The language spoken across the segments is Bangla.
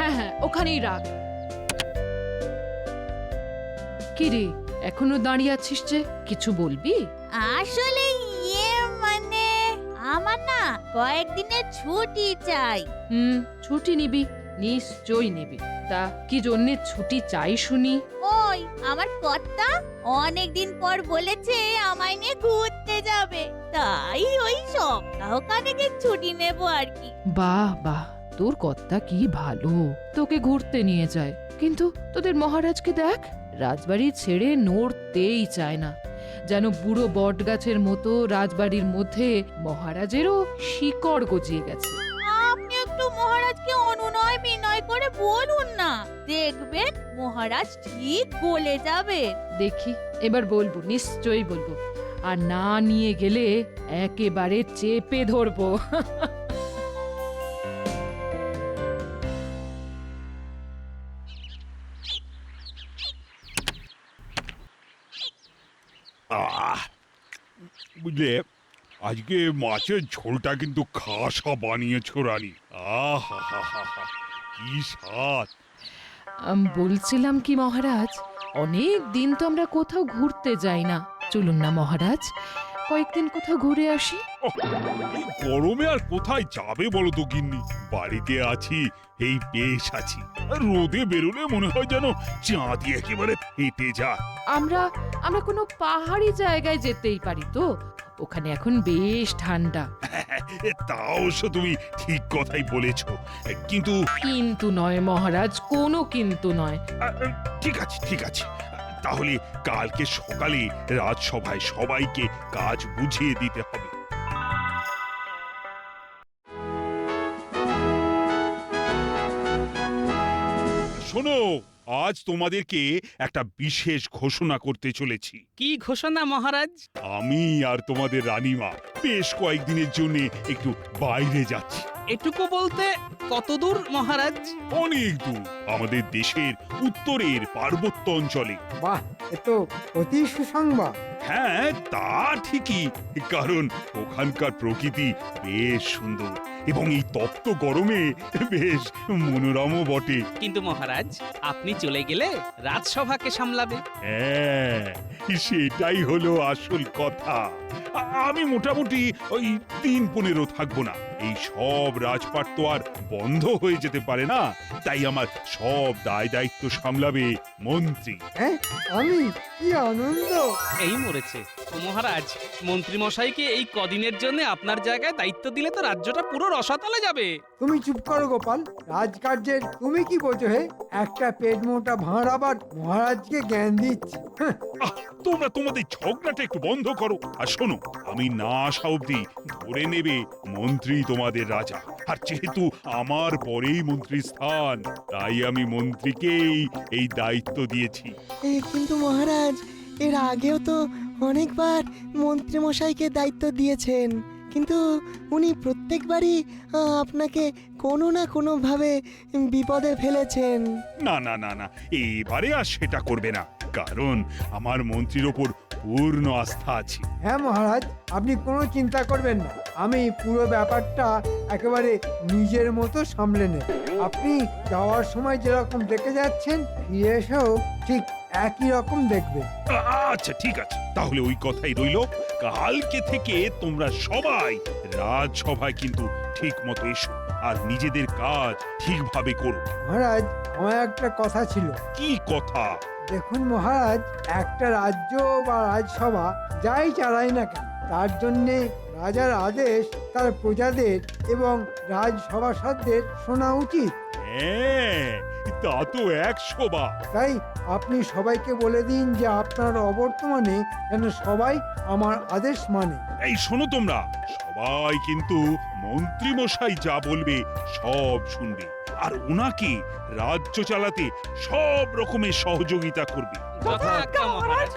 হ্যাঁ হ্যাঁ, ওখানেই রাখ। কি রে, এখনো দাঁড়িয়ে আছিস যে? কিছু বলবি? আসলে মানে আমার না কয়েকদিনের ছুটি চাই। ছুটি নিবি, নিশ্চয়ই নিবি। তা কি জন্যে ছুটি চাই শুনি? ওই আমার কর্তা অনেকদিন পর বলেছে আমায় নিয়ে ঘুরতে যাবে, তাই ওই সপ্তাহ খানেকের ছুটি নেব আর কি। বাহ বাহ, তোর কর্তা কি ভালো, তোকে ঘুরতে নিয়ে যায়। কিন্তু তোদের মহারাজকে দেখ, রাজবাড়ি ছেড়ে নড়তেই চায় না। যেন বুড়ো বট গাছের মতো রাজবাড়ির মধ্যে মহারাজেরও শিকড় গজিয়ে গেছে। আপনি একটু মহারাজকে অনুনয় বিনয় করে বলুন না, দেখবেন মহারাজ ঠিক বলে যাবে। দেখি, এবার বলবো, নিশ্চয়ই বলবো। আর না নিয়ে গেলে একেবারে চেপে ধরবো। আহ বুঝলে, আজকে মাছের ঝোলটা কিন্তু খাসা বানিয়েছো রানী। আহা হা হা হা, কি স্বাদ! বলছিলাম কি মহারাজ, অনেক দিন তো আমরা কোথাও ঘুরতে যাই না। চলুন না মহারাজ, কয়েকদিন কোথাও ঘুরে আসি। ওহ, এই গরমে আর কোথায় যাবে বলো তো গিন্নি? বাড়িতে আছি, এই বেশ আছি। আর রোদে বেরোলে মনে হয় যেন চাঁদি একেবারে ফেটে যায়। আমরা আমরা কোনো পাহাড়ি জায়গায় যেতেই পারি তো? ওখানে এখন বেশ ঠান্ডা। তা অবশ্য তুমি ঠিক কথাই বলেছো, কিন্তু কিন্তু নয় মহারাজ, কোনো কিন্তু নয়। ঠিক আছে ঠিক আছে, তাহলে কালকে সকালে রাজসভায় সবাইকে কাজ বুঝিয়ে দিতে হবে। শোনো, আজ তোমাদেরকে একটা বিশেষ ঘোষণা করতে চলেছি। কি ঘোষণা মহারাজ? আমি আর তোমাদের রানীমা বেশ কয়েকদিনের জন্য একটু বাইরে যাচ্ছি। এটুকু বলতে কতদূর মহারাজ? অনেক দূর, আমাদের দেশের উত্তরের পার্বত্য অঞ্চলে। বাহ, এ তো অতি সুসংবাদ। হ্যাঁ, তা ঠিকই, কারণ ওখানকার প্রকৃতি বেশ সুন্দর এবং এই তপ্ত গরমে বেশ মনোরমও বটে। কিন্তু মহারাজ, আপনি চলে গেলে রাজসভাকে সামলাবে। হ্যাঁ, সেটাই হলো আসল কথা। আমি মোটামুটি ওই 3-15 থাকবো না। এই সব রাজপাট তো আর বন্ধ হয়ে যেতে পারে না, তাই আমার সব দায় দায়িত্ব সামলাবে মন্ত্রী। হ্যাঁ, আমি কি আনন্দ! এই মরেছে। ও মহারাজ, মন্ত্রী মশাইকে এই কদিনের জন্য আপনার জায়গায় দায়িত্ব দিলে তো রাজ্যটা পুরো রসাতলে যাবে। তুমি চুপ করো গোপাল, রাজকার্যের তুমি কি বোঝো হে? একটা পেট মোটা ভাঁড় আবার মহারাজকে জ্ঞান দিচ্ছে। হ্যাঁ, তোমরা তোমাদের ঝগড়াটা একটু বন্ধ করো। আর শোনো, আমি না আসা অব্দি ধরে নেবে মন্ত্রী তোমাদের রাজা। আর যেহেতু আমার পরেই মন্ত্রী স্থান, তাই আমি মন্ত্রীকেই এই দায়িত্ব দিয়েছি। কিন্তু মহারাজ, এর আগেও তো অনেকবার মন্ত্রী মশাইকে দায়িত্ব দিয়েছেন, কিন্তু উনি প্রত্যেকবারই আপনাকে কোনো না কোনোভাবে বিপদে ফেলেছেন। না না না না, এবারে আর সেটা করবে না, কারণ আমার মন্ত্রীর ওপর পূর্ণ আস্থা আছে। হ্যাঁ মহারাজ, আপনি কোনো চিন্তা করবেন না, আমি পুরো ব্যাপারটা একেবারে নিজের মতো সামলে নেব। আপনি যাওয়ার সময় যেরকম দেখে যাচ্ছেন, ফিরে এসেও ঠিক একই রকম দেখবেন। আচ্ছা ঠিক আছে, তাহলে ওই কথাই রইল। কালকে থেকে তোমরা সবাই রাজসভায় কিন্তু ঠিক মতো এসো আর নিজেদের কাজ ঠিকভাবে করো। মহারাজ, আমার একটা কথা ছিল। কি কথা? দেখুন মহারাজ, একটা রাজ্য বা রাজসভা যাই চালায় না কেন, তার জন্যে রাজার আদেশ তার প্রজাদের এবং রাজসভাসদদের শোনা উচিত। হ্যাঁ, তা তো 100 বার। তাই আপনি সবাইকে বলে দিন যে আপনার অবর্তমানে যেন সবাই আমার আদেশ মানে। এই শোনো, তোমরা সবাই কিন্তু মন্ত্রী মশাই যা বলবে সব শুনবে, আর ওনাকে রাজ্য চালাতে সব রকমের সহযোগিতা করবে। যথাজ্ঞা মহারাজ।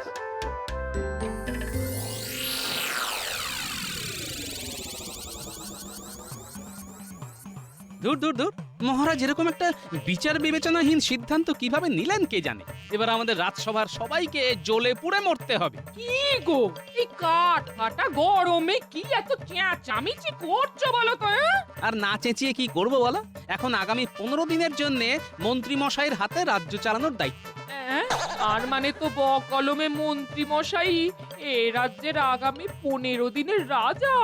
দূর দূর দূর, মহারাজ এরকম একটা বিচার বিবেচনাহীন সিদ্ধান্ত কিভাবে নিলেন কে জানে। এবার আমাদের রাজসভার সবাইকে জ্বলে পুড়ে মরতে হবে। কি গো, এই কাঠ ফাটা গরমে কি এত চেঁচামেচি করছো বলো তো? আর না চেঁচিয়ে কি করব বলো? এখন আগামী 15 দিনের জন্য মন্ত্রী মশাইয়ের হাতে রাজ্য চালানোর দায়িত্ব। আর মানে তো কলমে মন্ত্রী মশাই এ রাজ্যের আগামী 15 দিনের রাজা।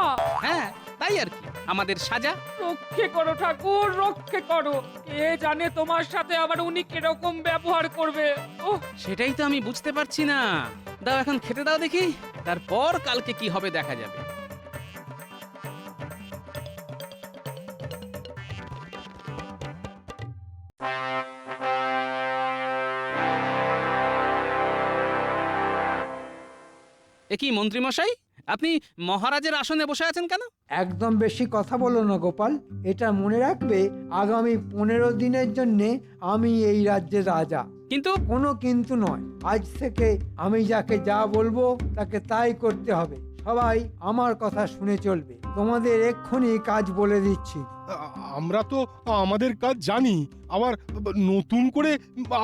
হ্যাঁ, তাই আর কি, আমাদের সাজা। রক্ষে করো ঠাকুর, রক্ষে করো। কে জানে তোমার সাথে আবার উনি কিরকম ব্যবহার করবে। ওহ, সেটাই তো আমি বুঝতে পারছি না। দাও এখন খেতে দাও দেখি, তারপর কালকে কি হবে দেখা যাবে। এ কি মন্ত্রী মশাই, আপনি মহারাজের আসনে বসে আছেন কেন? একদম বেশি কথা বলো না গোপাল। এটা মনে রাখবে, আগামী 15 দিনের জন্যে আমি এই রাজ্যের রাজা। কিন্তু কোনো কিন্তু নয়। আজ থেকে আমি যাকে যা বলবো তাকে তাই করতে হবে। সবাই আমার কথা শুনে চলবে। তোমাদের এক্ষুনি কাজ বলে দিচ্ছি। আমরা তো আমাদের কাজ জানি, আবার নতুন করে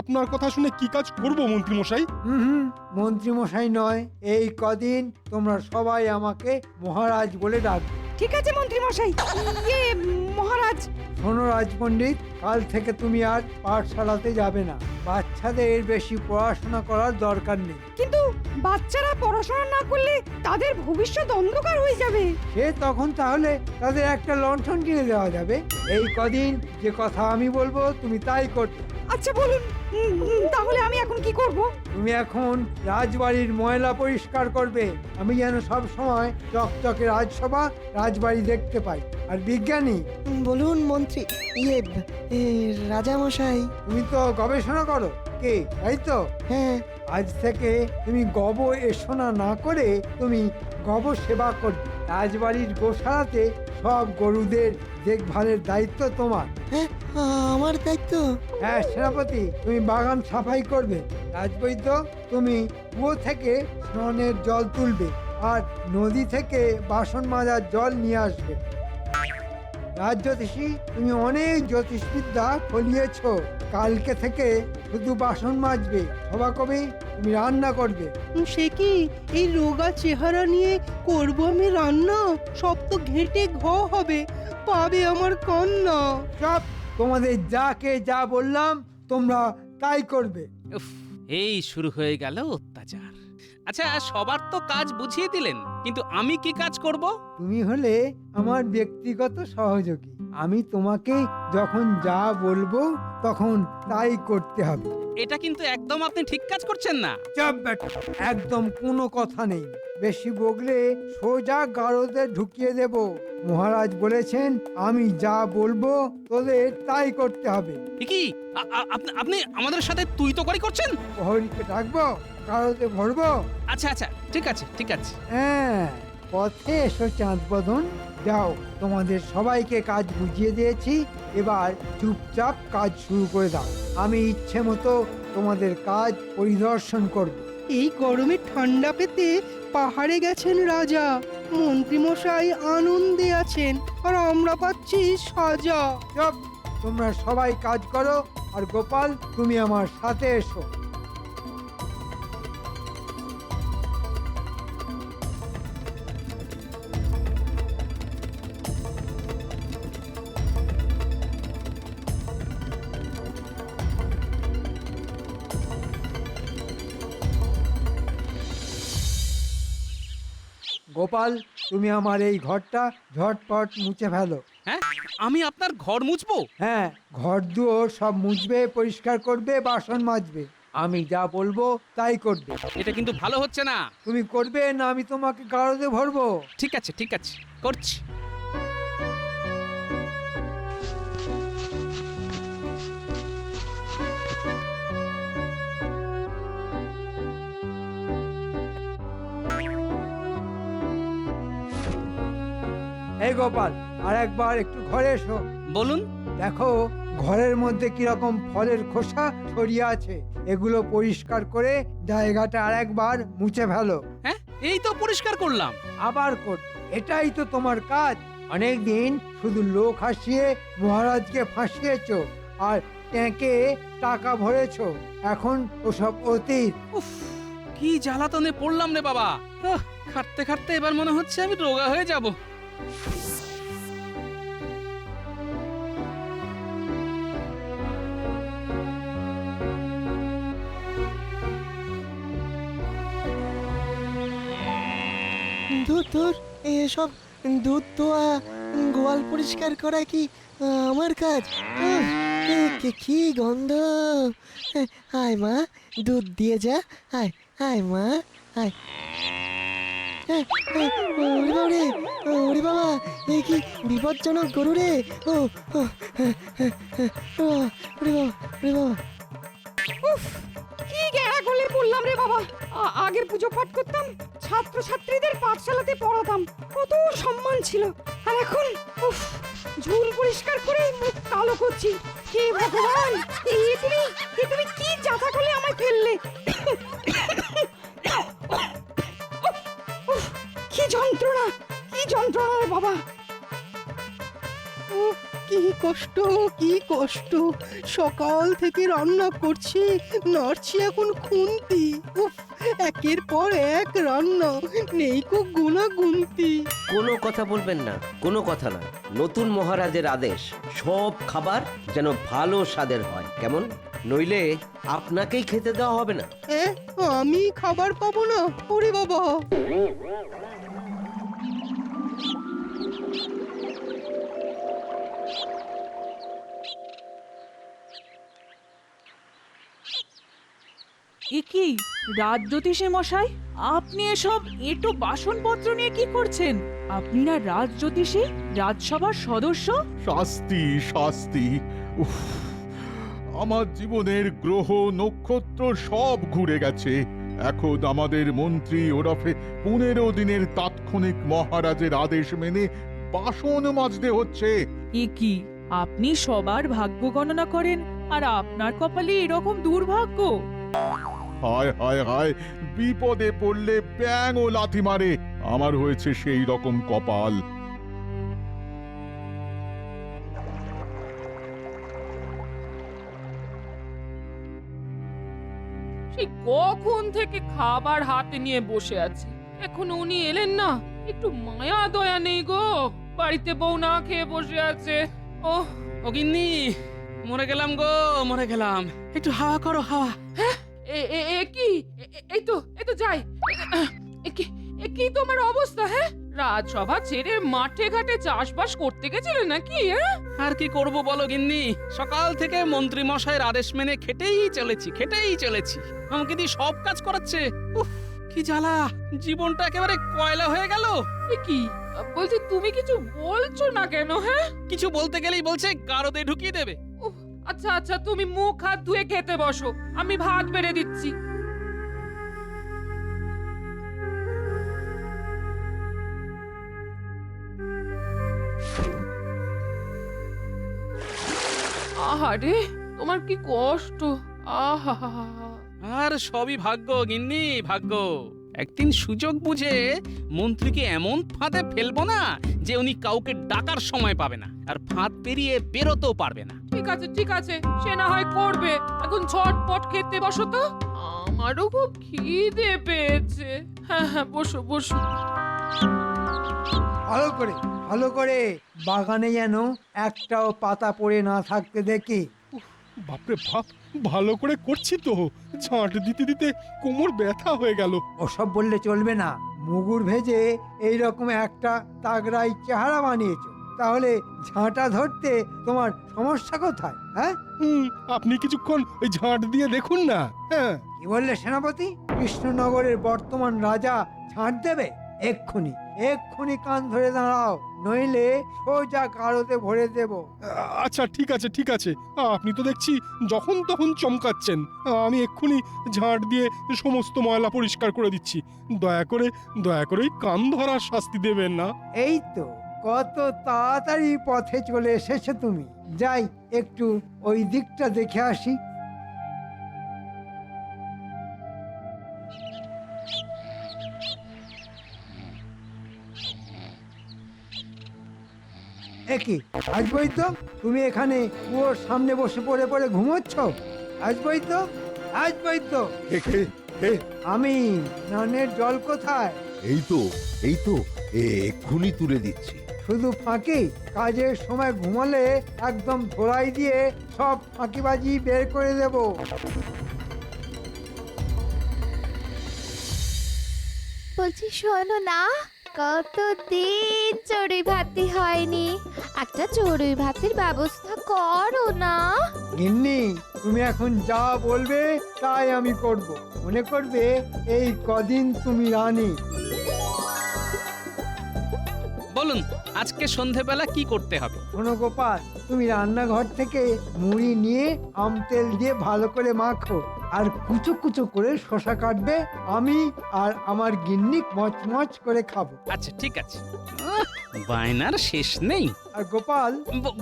আপনার কথা শুনে কি কাজ করব মন্ত্রী মশাই? হুম, মন্ত্রী মশাই নয়, এই কদিন তোমরা সবাই আমাকে মহারাজ বলে ডাকবে। ঠিক আছে মন্ত্রী মশাই। মহারাজ। শোনো রাজপণ্ডিত, কাল থেকে তুমি আর পাঠশালাতে যাবে না। বাচ্চাদের বেশি পড়াশোনা করার দরকার নেই। কিন্তু বাচ্চারা পড়াশোনা না করলে তাদের ভবিষ্যৎ অন্ধকার হয়ে যাবে। সে তখন তাহলে তাদের একটা লণ্ঠন কিনে দেওয়া যাবে। এই কদিন যে কথা আমি বলবো তুমি তাই করবে। আচ্ছা বলুন, তাহলে আমি এখন কি করব? তুমি এখন রাজবাড়ির ময়লা পরিষ্কার করবে। আমি যেন সব সময় চকচকে রাজসভা রাজবাড়ি দেখতে পাই। আর বিজ্ঞানী, বলুন মন্ত্রী, রাজা মশাই। তুমি তো গবেষণা করো, কে তাই তো? হ্যাঁ। আজ থেকে তুমি গব এসোনা না করে তুমি গব সেবা করবে। রাজবাড়ির গোশালাতে সব গরুদের দেখভালের দায়িত্ব তোমার। হ্যাঁ, আমার দায়িত্ব? হ্যাঁ সেনাপতি, তুমি বাগান সাফাই করবে। রাজবৈদ্য, তুমি কুয়ো থেকে স্নানের জল তুলবে আর নদী থেকে বাসন মাজার জল নিয়ে আসবে। রাজজ্যোতিষী, তুমি অনেক জ্যোতিষবিদ্যা ফলিয়েছ। কালকে থেকে শুধু বাসন মাজবে। সভাকবি, তুমি রান্না করবে। সে কি, এই রোগা চেহারা নিয়ে করব আমি রান্না? সব তো ঘেঁটে হবে, পাবে আমার কন্যা। সব তোমাদের যাকে যা বললাম তোমরা তাই করবে। উফ, এই শুরু হয়ে গেল অত্যাচার। আচ্ছা, সবার তো কাজ বুঝিয়ে দিলেন, কিন্তু আমি কি কাজ করব? তুমি হলে আমার ব্যক্তিগত সহযোগী। আমি তোমাকে যখন যা বলবো তখন তাই করতে হবে। এটা কিন্তু একদম আপনি ঠিক কাজ করছেন না। চাপ বেটা, একদম কোনো কথা নেই। বেশি বগলে সোজা গারদে ঢুকিয়ে দেব। মহারাজ বলেছেন আমি যা বলবো তোদের তাই করতে হবে। এ কি, আপনি আমাদের সাথে তুই তো করছেন? প্রহরীকে ডাকবো, গারদে ভরবো। আচ্ছা আচ্ছা, ঠিক আছে ঠিক আছে। হ্যাঁ, পথে এসো চাঁদ বদন। যাও, তোমাদের সবাইকে কাজ বুঝিয়ে দিয়েছি। এবার চুপচাপ কাজ শুরু করে দাও। আমি ইচ্ছে মতো তোমাদের কাজ পরিদর্শন করব। এই গরমে ঠান্ডা পেতে পাহাড়ে গেছেন রাজা, মন্ত্রী মশাই আনন্দে আছেন, আর আমরা পাচ্ছি সাজা। চুপ, তোমরা সবাই কাজ করো। আর গোপাল, তুমি আমার সাথে এসো। গোপাল, তুমি আমার এই ঘরটা ঝটপট মুছে ফেলো। হ্যাঁ, আমি আপনার ঘর মুছবো? হ্যাঁ, ঘর দুয়ার সব মুছবে, পরিষ্কার করবে, বাসন মাজবে। আমি যা বলবো তাই করবে। এটা কিন্তু ভালো হচ্ছে না। তুমি করবে না আমি তোমাকে গারদে ভরবো। ঠিক আছে ঠিক আছে, করছি। এই গোপাল, আর একবার একটু ঘরে এসো। বলুন। দেখো ঘরের মধ্যে কিরকম ফলের খোসা ছড়িয়ে আছে। এগুলো পরিষ্কার করে জায়গাটা আর একবার মুছে ফেলো। হ্যাঁ, এই তো পরিষ্কার করলাম। আবার কর, এটাই তো তোমার কাজ। অনেক দিন শুধু লোক হাসিয়ে মহারাজকে ফাঁসিয়েছো আর ট্যাঁকে টাকা ভরেছো। এখন ওসব অতীত। উফ, কি জ্বালাতনে পড়লাম রে বাবা। খাটতে খাটতে এবার মনে হচ্ছে আমি রোগা হয়ে যাব। ধুর ধুর, এসব দুধ দোয়া গোয়াল পরিষ্কার করা কি আমার কাজ? কি গন্ধ! আয় মা, দুধ দিয়ে যা। আয় আয় মা, আয়। ওরে বাবা রে, ওরে বাবা, এ কি বিপজ্জনক গরু রে! ও ও, ওরে বাবা, ওরে বাবা। উফ, কি গেঁড়া গলে পড়লাম রে বাবা। আগের পুজো পাঠ করতাম, ছাত্রছাত্রীদের পাঠশালাতে পড়াতাম, কত সম্মান ছিল। আর এখন উফ, ঝুল পরিষ্কার করে মুখ কালো করছি। হে ভগবান, তুমি কি জাতা করলে আমায় ফেললে? উফ, কি যন্ত্রণা, কি যন্ত্রণা রে বাবা। উফ, কি কষ্ট, কি কষ্ট! সকাল থেকে রান্না করছি, নাড়ছি এখন খুন্তি। উফ, একের পর এক রান্না, নেই কো গুণা গুনতি। কোনো কথা বলবেন না, কোনো কথা না। নতুন মহারাজের আদেশ, সব খাবার যেন ভালো স্বাদের হয়, কেমন? নইলে আপনাকেই খেতে দেওয়া হবে না। আমি খাবার পাবো না? ওরে বাবা! এ কি রাজজ্যোতিষী মশাই, আপনি এসব এঁটো বাসনপত্র নিয়ে কি করছেন? আপনি না রাজজ্যোতিষী, রাজসভার সদস্য? শাস্তি, শাস্তি! উফ, আমার জীবনের গ্রহ নক্ষত্র সব ঘুরে গেছে। এখন আমাদের মন্ত্রী ওরফে 15 দিনের তাৎক্ষণিক মহারাজের আদেশ মেনে বাসন মাজতে হচ্ছে। এ কি, আপনি সবার ভাগ্য গণনা করেন আর আপনার কপালে এরকম দুর্ভাগ্য? হায় হায় হায়, বিপদে পড়লে ব্যাঙ ও লাথি মারে। আমার হয়েছে সেই রকম কপাল। সেই কখন থেকে খাবার হাতে নিয়ে বসে আছি, এখন উনি এলেন না। একটু মায়া দয়া নেই গো, বাড়িতে বউ না খেয়ে বসে আছে। ও ও গিন্নি, মরে গেলাম গো, মরে গেলাম। একটু হাওয়া করো, হাওয়া। এই তো যাই। কি তোমার অবস্থা? হ্যাঁ, রাজসভা ছেড়ে মাঠে ঘাটে চাষবাস করতে গেছিলে নাকি? আর কি করব বলো গিন্নি, সকাল থেকে মন্ত্রী মশাইয়ের আদেশ মেনে খেটেই চলেছি। আমাকে দিয়ে সব কাজ করাচ্ছে। উফ, কি জ্বালা, জীবনটা একেবারে কয়লা হয়ে গেল। কি বলছি, তুমি কিছু বলছো না কেন? হ্যাঁ, কিছু বলতে গেলেই বলছে গারদে ঢুকিয়ে দেবে। আচ্ছা, তুমি মুখ হাত ধুয়ে খেতে বসো, আমি ভাত বেড়ে দিচ্ছি। আহারে, তোমার কি কষ্ট! আহা, আর সবই ভাগ্য গিন্নি, ভাগ্য। একদিন সুযোগ বুঝে মন্ত্রীকে এমন ফাঁদে ফেলবো না যে উনি কাউকে ডাকার সময় পাবে না, আর ফাঁদ পেরিয়ে বেরোতেও পারবে না। ঠিক আছে, সে না হয় করবে। এখন ঝটপট খেতে বসো তো, আমারও খুব খিদে পেয়েছে। হ্যাঁ, বসো। ভালো করে বাগানে যেন একটাও পাতা পড়ে না থাকতে দেখি। বাপরে বাপ, ভালো করে করছি তো, ঝাঁট দিতে দিতে কোমর ব্যথা হয়ে গেল। ওসব বললে চলবে না। মুগুর ভেজে এইরকম একটা তাগড়াই চেহারা বানিয়েছো, তাহলে ঝাঁটা ধরতে তোমার সমস্যা কোথায়? হ্যাঁ, আপনি কিছুক্ষণ ওই ঝাঁট দিয়ে দেখুন না। হ্যাঁ, কি বললে সেনাপতি? কৃষ্ণনগরের বর্তমান রাজা ঝাঁট দেবে? এক্ষুনি কান ধরে দাঁড়াও, নইলে সোজা কারোতে ভরে দেব। আচ্ছা ঠিক আছে, আপনি তো দেখছি যখন তখন চমকাচ্ছেন। আমি এক্ষুনি ঝাঁট দিয়ে সমস্ত ময়লা পরিষ্কার করে দিচ্ছি। দয়া করে কান ধরার শাস্তি দেবেন না। এই তো কত তাড়াতাড়ি পথে চলে এসেছো তুমি। যাই, একটু ওই দিকটা দেখে আসি। একই আসবই তো, তুমি এখানে কুয়োর সামনে বসে পড়ে পড়ে ঘুমোচ্ছ? আসবই তো, আসবই তো। আমি, স্নানের জল কোথায়? এই তো এক্ষুনি তুলে দিচ্ছি। শুধু ফাঁকি? কাজের সময় ঘুমালে একদম ধোলাই দিয়ে সব ফাঁকিবাজি বের করে দেব। বলছি শোনো না, কতদিন চড়ুই ভাতি হয়নি, একটা চড়ুই ভাতির ব্যবস্থা করো না। গিন্নি, তুমি এখন যা বলবে তাই আমি করব। মনে করবে এই কদিন তুমি রানী। বলুন আজকে সন্ধেবেলা কি করতে হবে? শোনো গোপাল, তুমি রান্নাঘর থেকে মুড়ি নিয়ে আম তেল দিয়ে ভালো করে মাখো, আর কুচো কুচো করে শশা কাটবে। আমি আর আমার গিন্নি মচমচ করে খাবো। আচ্ছা ঠিক আছে। বায়নার শেষ নেই। আর গোপাল,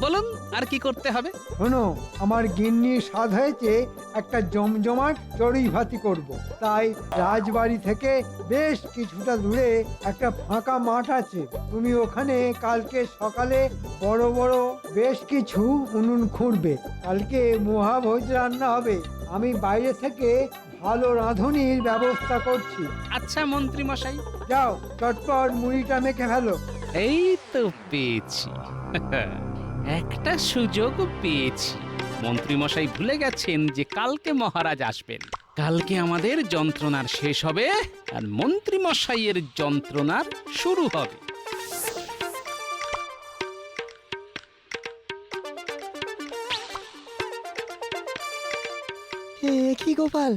বলুন আর কি করতে হবে? শোনো, আমার গিন্নির স্বাদ হয়েছে একটা জমজমাট চড়ুই ভাতি করব। তাই রাজবাড়ি থেকে বেশ কিছুটা দূরে একটা ফাঁকা মাঠ আছে, তুমি ওখানে কালকে সকালে বড় বড় বেশ কিছু উনুন খুঁড়বে। কালকে মহাভোজ রান্না হবে। আমি বাইরে থেকে ভালো রাঁধুনির ব্যবস্থা করছি। আচ্ছা মন্ত্রী মশাই। যাও, চটপট মুড়িটা মেখে ফেলো। এই তো পেয়েছি, একটা সুযোগ পেয়েছি। মন্ত্রী মশাই ভুলে গেছেন যে কালকে মহারাজ আসবেন। কালকে আমাদের যন্ত্রণার শেষ হবে আর মন্ত্রী মশাইয়ের যন্ত্রণার শুরু হবে। কি গোপাল,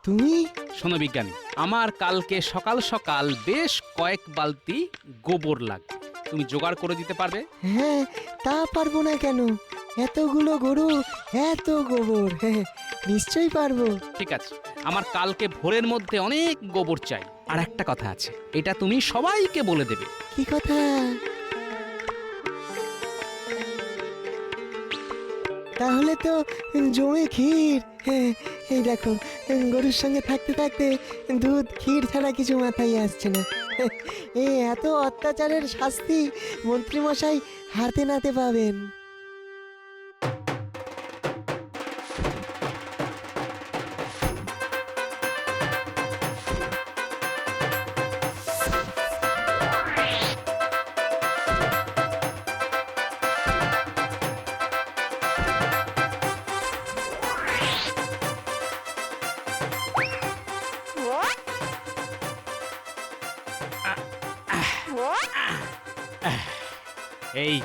তুমি? শোনো বিজ্ঞানী, আমার কালকে সকাল সকাল বেশ কয়েক বালতি গোবর লাগবে। তুমি জোগাড় করে দিতে পারবে? হ্যাঁ, তা পারবো না কেন? এতগুলো গরু, এত গোবর, হ্যাঁ নিশ্চয়ই পারবো। ঠিক আছে, আমার কালকে ভোরের মধ্যে অনেক গোবর চাই। আর একটা কথা আছে, এটা তুমি সবাইকে বলে দেবে। কি কথা? তাহলে তো জমে ক্ষীর। হ্যাঁ, এই দেখো, গরুর সঙ্গে থাকতে থাকতে দুধ ক্ষীর ছাড়া কিছু মাথায় আসছে না। এত অত্যাচারের শাস্তি মন্ত্রীমশাই হাতে নাতে পাবেন। এই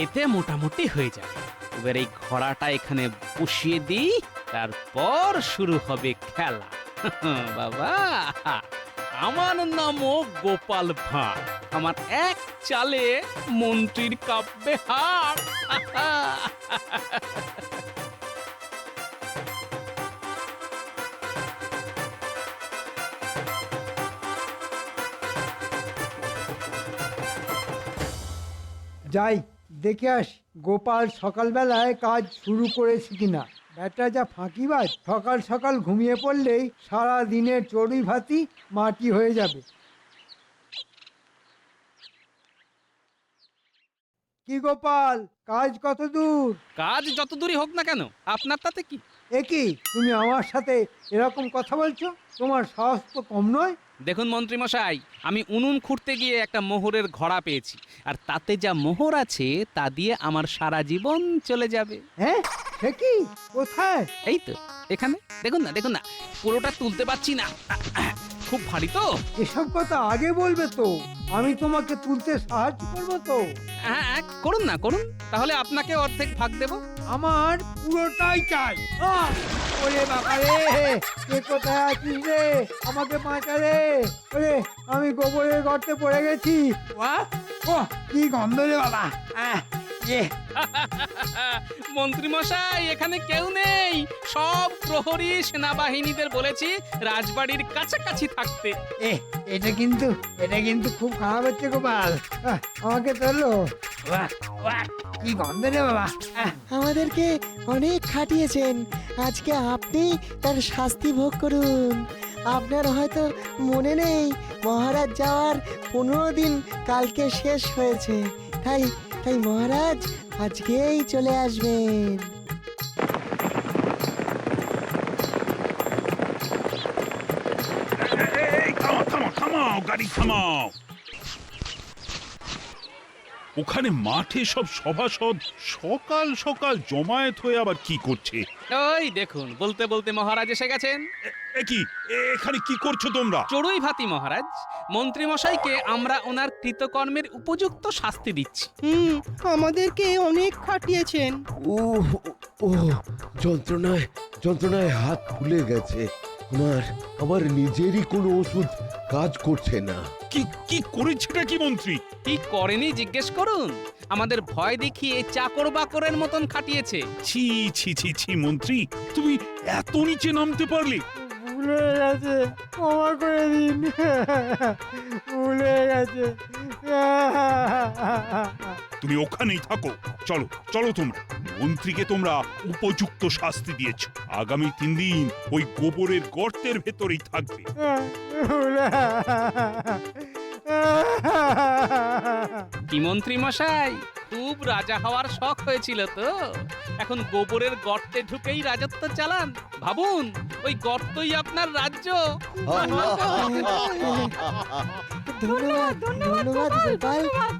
এতে মোটামুটি হয়ে যাবে। এবার এই ঘোড়াটা এখানে বসিয়ে দিই, তারপর শুরু হবে খেলা। বাবা, আমার নামও গোপাল ভাঁড়। আমার এক চালে মন্ত্রীর কাঁপবে হাড়। যাই দেখে আসি গোপাল সকালবেলায় কাজ শুরু করেছে কিনা। ব্যাটা যা ফাঁকিবাজ, সকাল সকাল ঘুমিয়ে পড়লেই সারা দিনের চড়ুই ভাতি মাটি হয়ে যাবে। কি গোপাল, কাজ কত দূর? কাজ যত দূরই হোক না কেন, আপনার তাতে কি? একই, তুমি আমার সাথে এরকম কথা বলছো? তোমার সাহস তো কম নয়। দেখুন মন্ত্রী মশাই, আমি উনুন খুঁড়তে গিয়ে একটা মোহরের ঘোড়া পেয়েছি, আর তাতে যা মোহর আছে তা দিয়ে আমার সারা জীবন চলে যাবে। হ্যাঁ, সে কি? কোথায়? এই তো এখানে, দেখুন না দেখুন না, পুরোটা তুলতে পারছি না, খুব ভারী তো। এসব কথা আগে বলবে তো, আমি তোমাকে তুলতে সাহায্য করবো তো। হ্যাঁ হ্যাঁ, করুন না করুন, তাহলে আপনাকে অর্ধেক ভাগ দেব। আমার পুরোটাই চাই। ওরে বাবা রে, কে কোথায় আছিস রে? আমাকে বাঁচা রে। ওরে, আমি গোবরের গর্তে পড়ে গেছি। ও কি গন্ধ রে বাবা। মন্ত্রী মশাই, এখানে কেউ নেই। সব প্রহরী সেনাবাহিনীদের বলেছি রাজবাড়ির কাছাকাছি থাকতে। এটা কিন্তু খুব খারাপ হচ্ছে গোপাল। আমাকে তোলো। কি গন্ধ রে বাবা। আমাদেরকে অনেক খাটিয়েছেন, আজকে আপনি তার শাস্তি ভোগ করুন। আপনার হয়তো মনে নেই, মহারাজ যাওয়ার 15 দিন কালকে শেষ হয়েছে। তাই তাই মহারাজ আজকেই চলে আসবেন। এই থামাও থামাও থামাও, গাড়ি থামাও। ওখানে মাঠে সব সভাসদ সকাল সকাল জমায়েত হয়ে আবার কি করছে? ওই দেখুন, বলতে বলতে মহারাজ এসে গেছেন। এখানে কি করছো তোমরা? চড়ুই ভাতি মহারাজ, মন্ত্রী মশাইকে আমরা ওনার কৃতকর্মের উপযুক্ত শাস্তি দিচ্ছি। আমাদেরকে অনেক খাটিয়েছেন। ও ও যন্ত্রণায় যন্ত্রণায় হাত ফুলে গেছে। আমার নিজেরই কোনো ওষুধ কাজ করছে না। কি কি করেছেটা কি মন্ত্রী? কি করেনি জিজ্ঞেস করুন। আমাদের ভয় দেখিয়ে চাকর বাকরের মতন খাটিয়েছে। ছি ছি ছি ছি মন্ত্রী, তুমি এত নিচে নামতে পারলে? ভুলে গেছে, ক্ষমা করে দিন। ভুলে গেছে। তুমি ওখানেই থাকো। চলো চলো, তোমরা মন্ত্রীকে তোমরা উপযুক্ত শাস্তি দিয়েছো। আগামী 3 দিন ওই গোবরের গর্তের ভেতরেই থাকবে। কি মন্ত্রী মশাই, খুব রাজা হওয়ার শখ হয়েছিল তো? এখন গোবরের গর্তে ঢুকেই রাজত্ব চালান। ভাবুন, ওই গর্তই আপনার রাজ্য। ধন্যবাদ ধন্যবাদ গোপাল।